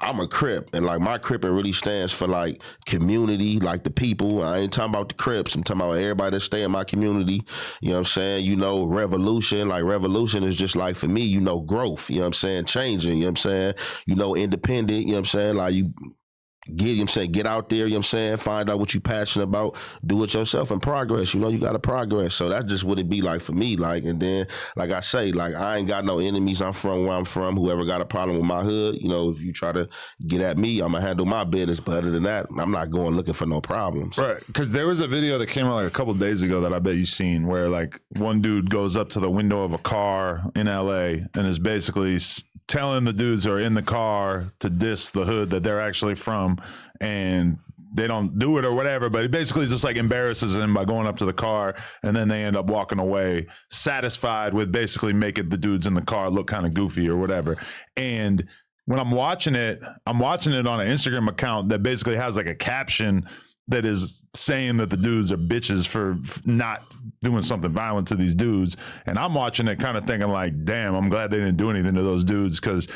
I'm a Crip, and like my Crippin' really stands for like community, like the people. I ain't talking about the Crips. I'm talking about everybody that stay in my community. You know what I'm saying? You know, revolution. Like revolution is just like for me, you know, growth. You know what I'm saying? Changing. You know what I'm saying? You know, independent. You know what I'm saying? Like you. Get, you know what I'm saying, get out there, you know what I'm saying, find out what you're passionate about, do it yourself and progress. You know, you got to progress. So that's just what it be like for me. Like, and then, like I say, like I ain't got no enemies. I'm from where I'm from. Whoever got a problem with my hood, you know, if you try to get at me, I'm going to handle my business. But other than that, I'm not going looking for no problems. Right. Because there was a video that came out like a couple of days ago that I bet you've seen where like one dude goes up to the window of a car in LA and is basically telling the dudes who are in the car to diss the hood that they're actually from, and they don't do it or whatever, but he basically just like embarrasses him by going up to the car, and then they end up walking away satisfied with basically making the dudes in the car look kind of goofy or whatever. And when I'm watching it on an Instagram account that basically has like a caption that is saying that the dudes are bitches for not doing something violent to these dudes. And I'm watching it kind of thinking like, damn, I'm glad they didn't do anything to those dudes, because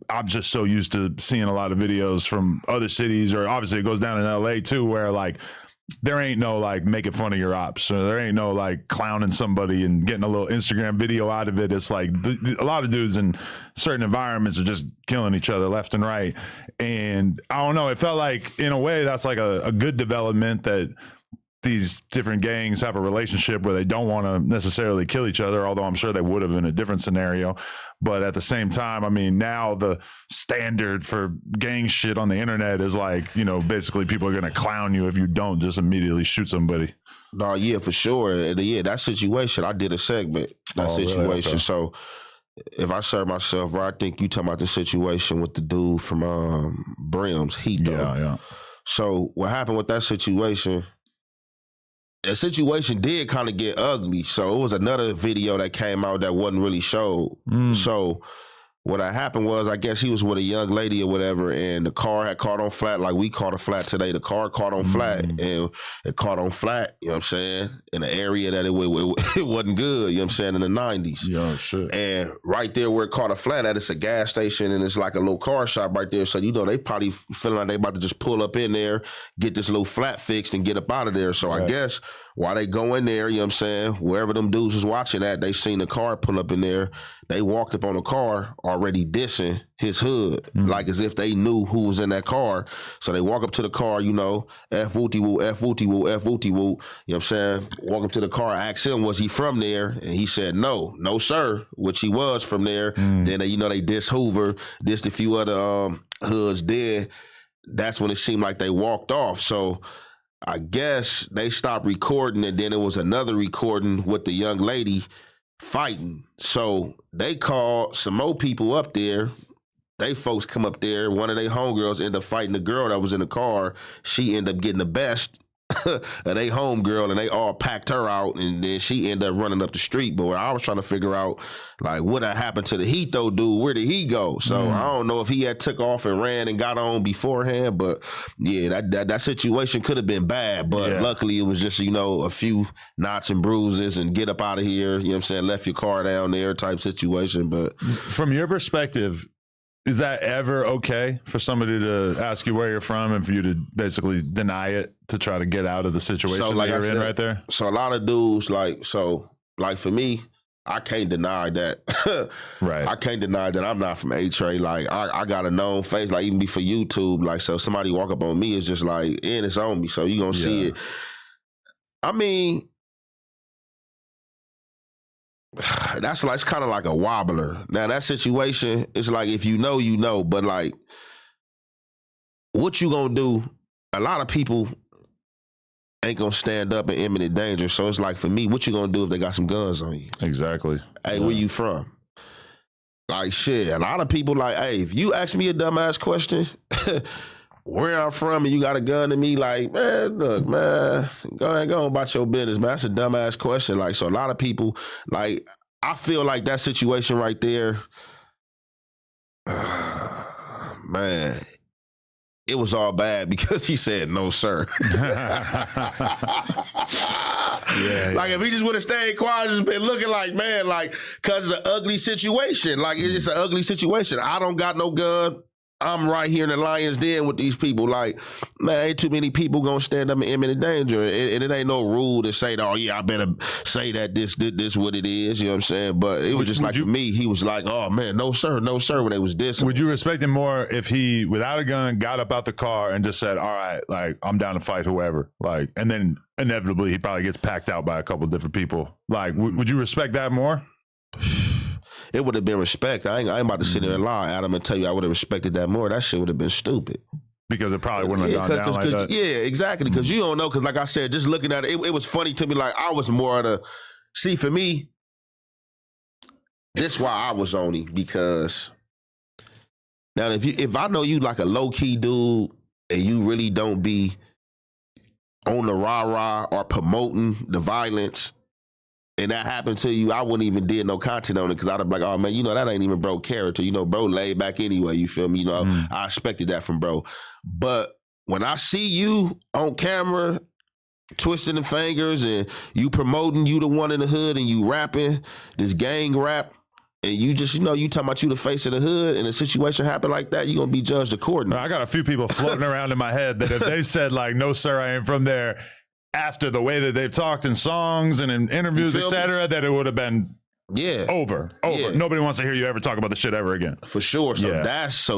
I'm just so used to seeing a lot of videos from other cities, or obviously it goes down in LA too, where like there ain't no like making fun of your ops, or there ain't no like clowning somebody and getting a little Instagram video out of it. It's like a lot of dudes in certain environments are just killing each other left and right. And I don't know, it felt like in a way that's like a good development, that these different gangs have a relationship where they don't want to necessarily kill each other, although I'm sure they would have in a different scenario. But at the same time, I mean, now the standard for gang shit on the internet is like, you know, basically people are going to clown you if you don't just immediately shoot somebody. No, yeah, for sure. And yeah, that situation, I did a segment, situation. Really? Okay. So if I serve myself right, I think you talking about the situation with the dude from Brim's Heat, though. Yeah. So what happened with that situation, the situation did kind of get ugly. So it was another video that came out that wasn't really showed. So what had happened was, I guess he was with a young lady or whatever, and the car had caught on flat like we caught a flat today. The car caught on flat, and it caught on flat, you know what I'm saying, in an area that it wasn't good, you know what I'm saying, in the 90s. Yeah, shit. And right there where it caught a flat at, it's a gas station, and it's like a little car shop right there. So, you know, they probably feeling like they about to just pull up in there, get this little flat fixed, and get up out of there. So I guess while they go in there, you know what I'm saying, wherever them dudes was watching at, they seen the car pull up in there. They walked up on the car already dissing his hood, like as if they knew who was in that car. So they walk up to the car, you know, F wooty woo, F wooty woo, F wooty woo. You know what I'm saying? Walk up to the car, ask him, was he from there? And he said, no, sir, which he was from there. Then, they, you know, they diss Hoover, dissed a few other hoods. Then that's when it seemed like they walked off. So I guess they stopped recording, and then it was another recording with the young lady fighting. So they called some more people up there. They folks come up there. One of their homegirls ended up fighting the girl that was in the car. She ended up getting the best of they homegirl, and they all packed her out, and then she ended up running up the street. But I was trying to figure out, like, what had happened to the Heat, though, dude? Where did he go? So I don't know if he had took off and ran and got on beforehand, but yeah, that situation could have been bad, but luckily it was just, you know, a few knots and bruises and get up out of here, you know what I'm saying, left your car down there type situation. But from your perspective, is that ever okay for somebody to ask you where you're from and for you to basically deny it to try to get out of the situation that you're in right there? So a lot of dudes, like for me, I can't deny that. Right. I can't deny that I'm not from A-Tray. Like, I got a known face, like, even be for YouTube. Like, so somebody walk up on me, it's just like, and it's on me. So you gonna see it. I mean, that's like, it's kind of like a wobbler. Now that situation, it's like, if you know, you know, but like, what you gonna do? A lot of people ain't gonna stand up in imminent danger. So it's like, for me, what you gonna do if they got some guns on you? Exactly. Hey, where you from? Like, shit, a lot of people like, hey, if you ask me a dumbass question, where I'm from, and you got a gun to me, like, man, look, man, go ahead, go on about your business, man. That's a dumbass question. Like, so a lot of people, like, I feel like that situation right there, man, it was all bad because he said, no, sir. Like, if he just would have stayed quiet, just been looking like, man, like, because it's an ugly situation. Like, it's an ugly situation. I don't got no gun. I'm right here in the lion's den with these people. Like, man, ain't too many people gonna stand up in imminent danger. And it ain't no rule to say, oh, yeah, I better say that this what it is. You know what I'm saying? But it was just like, for me, he was like, oh, man, no, sir, when they was dissing. Would you respect him more if he, without a gun, got up out the car and just said, all right, like, I'm down to fight whoever? Like, and then inevitably he probably gets packed out by a couple different people. Like, would you respect that more? It would have been respect. I ain't about to sit there and lie, Adam, and tell you I would have respected that more. That shit would have been stupid. Because it probably wouldn't have gone down like that. Yeah, exactly. Because you don't know. Because like I said, just looking at it, it was funny to me. Like, I was more of the, see, for me, this why I was on him. Because now if I know you like a low-key dude and you really don't be on the rah-rah or promoting the violence, and that happened to you, I wouldn't even did no content on it because I'd be like, oh, man, you know, that ain't even bro character. You know, bro laid back anyway, you feel me? You know, I expected that from bro. But when I see you on camera twisting the fingers and you promoting you the one in the hood and you rapping this gang rap, and you just, you know, you talking about you the face of the hood and a situation happen like that, you're going to be judged accordingly. I got a few people floating around in my head that if they said like, no, sir, I ain't from there, after the way that they've talked in songs and in interviews, etc., that it would have been over. Yeah. Nobody wants to hear you ever talk about the shit ever again. For sure. So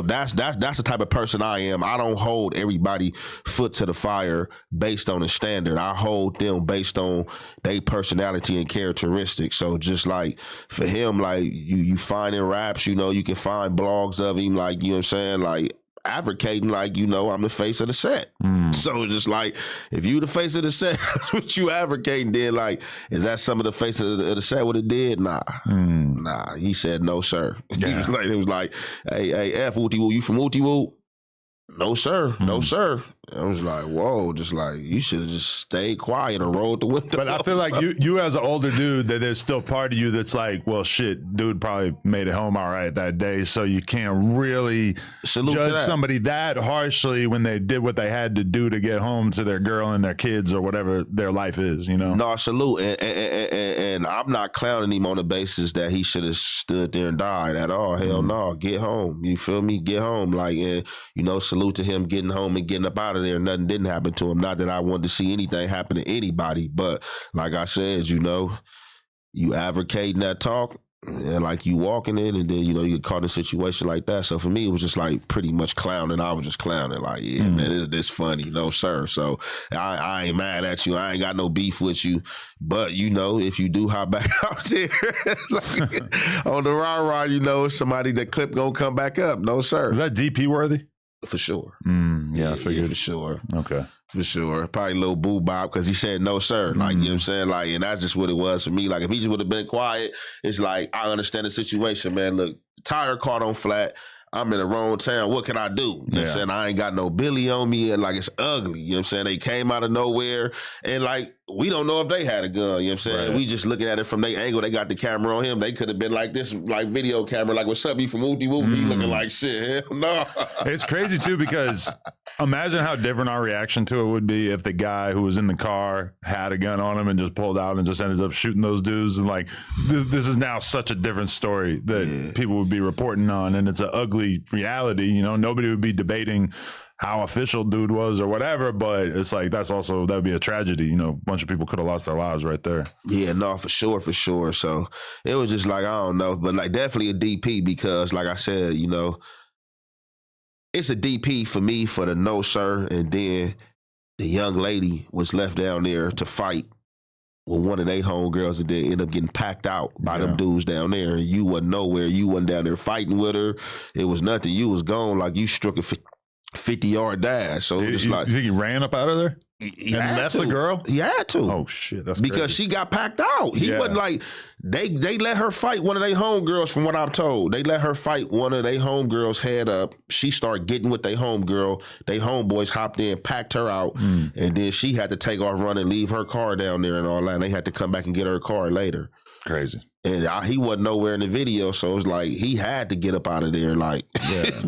that's the type of person I am. I don't hold everybody foot to the fire based on a standard. I hold them based on their personality and characteristics. So just like for him, like you find in raps, you know, you can find blogs of him, like, you know what I'm saying, like advocating, like, you know, I'm the face of the set. So just like, if you the face of the set, that's what you advocating. Then like, is that some of the face of the set what it did? Nah. He said no, sir. He was like, it was like, hey, F Wooty Woo, you from Wooty Woo? No, sir. No, sir. I was like, whoa, just like, you should have just stayed quiet or rolled the window. But I feel like you as an older dude, that there's still part of you that's like, well, shit, dude probably made it home all right that day, so you can't really judge somebody that harshly when they did what they had to do to get home to their girl and their kids or whatever their life is, you know? No, salute. And I'm not clowning him on the basis that he should have stood there and died at all. Hell no. Get home. You feel me? Get home. Like, and, you know, salute to him getting home and getting up out of there. Nothing didn't happen to him. Not that I wanted to see anything happen to anybody, but like I said, you know, you advocating that talk and like you walking in, and then, you know, you get caught in a situation like that. So for me, it was just like pretty much clowning. I was just clowning, like, yeah, man, this funny. No, sir. So I ain't mad at you. I ain't got no beef with you. But, you know, if you do hop back out there like, on the rah-rah, you know, somebody, that clip gonna come back up. No, sir. Is that DP worthy? For sure. I figured. Yeah, for sure. Okay. For sure. Probably a little boo bop because he said no, sir. Like, you know what I'm saying? Like, and that's just what it was for me. Like, if he just would have been quiet, it's like, I understand the situation, man. Look, tire caught on flat. I'm in the wrong town. What can I do? You know what I'm saying? I ain't got no Billy on me, and like, it's ugly. You know what I'm saying? They came out of nowhere, and like, we don't know if they had a gun. You know what I'm saying? Right. We just looking at it from their angle. They got the camera on him. They could have been like this, like video camera, like, what's up, you from Wooty Woo? He looking like shit. Hell no. It's crazy too, because imagine how different our reaction to it would be if the guy who was in the car had a gun on him and just pulled out and just ended up shooting those dudes. And like, this is now such a different story that people would be reporting on, and it's an ugly reality. You know, nobody would be debating how official dude was or whatever, but it's like, that would be a tragedy. You know, a bunch of people could have lost their lives right there. Yeah, no, for sure. So it was just like, I don't know, but like, definitely a DP, because like I said, you know, it's a DP for me for the no, sir. And then the young lady was left down there to fight with one of their homegirls, and then end up getting packed out by them dudes down there. And you wasn't nowhere. You wasn't down there fighting with her. It was nothing. You was gone. Like, you struck a 50-yard dash. So just like, you think he ran up out of there? He and left the girl? He had to. Oh shit, that's because crazy. She got packed out. He wasn't like, they let her fight one of their homegirls, from what I'm told. They let her fight one of their homegirls head up. She started getting with their homegirl. They homeboys hopped in, packed her out, and then she had to take off running, leave her car down there and all that. And they had to come back and get her car later. Crazy. And he wasn't nowhere in the video, so it was like, he had to get up out of there, like,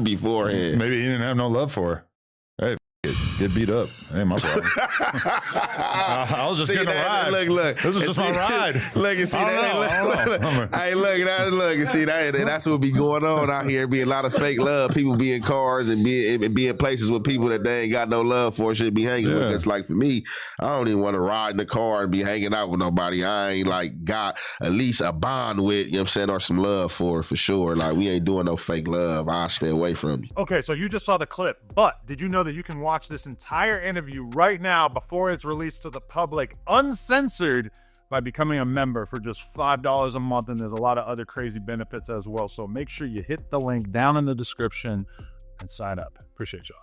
beforehand. Maybe he didn't have no love for her. Hey, Get beat up. Ain't my problem. I was just getting a ride. Look. This was just my ride. Look and see that. Hey, look and see that. That's what be going on out here. Be a lot of fake love. People be in cars and be in places with people that they ain't got no love for. Should be hanging with. It's like for me, I don't even want to ride in the car and be hanging out with nobody I ain't like got at least a bond with. You know what I'm saying, or some love for sure. Like we ain't doing no fake love. I'll stay away from you. Okay, so you just saw the clip, but did you know that you can watch this entire interview right now before it's released to the public, uncensored, by becoming a member for just $5 a month, and there's a lot of other crazy benefits as well. So make sure you hit the link down in the description and sign up. Appreciate y'all.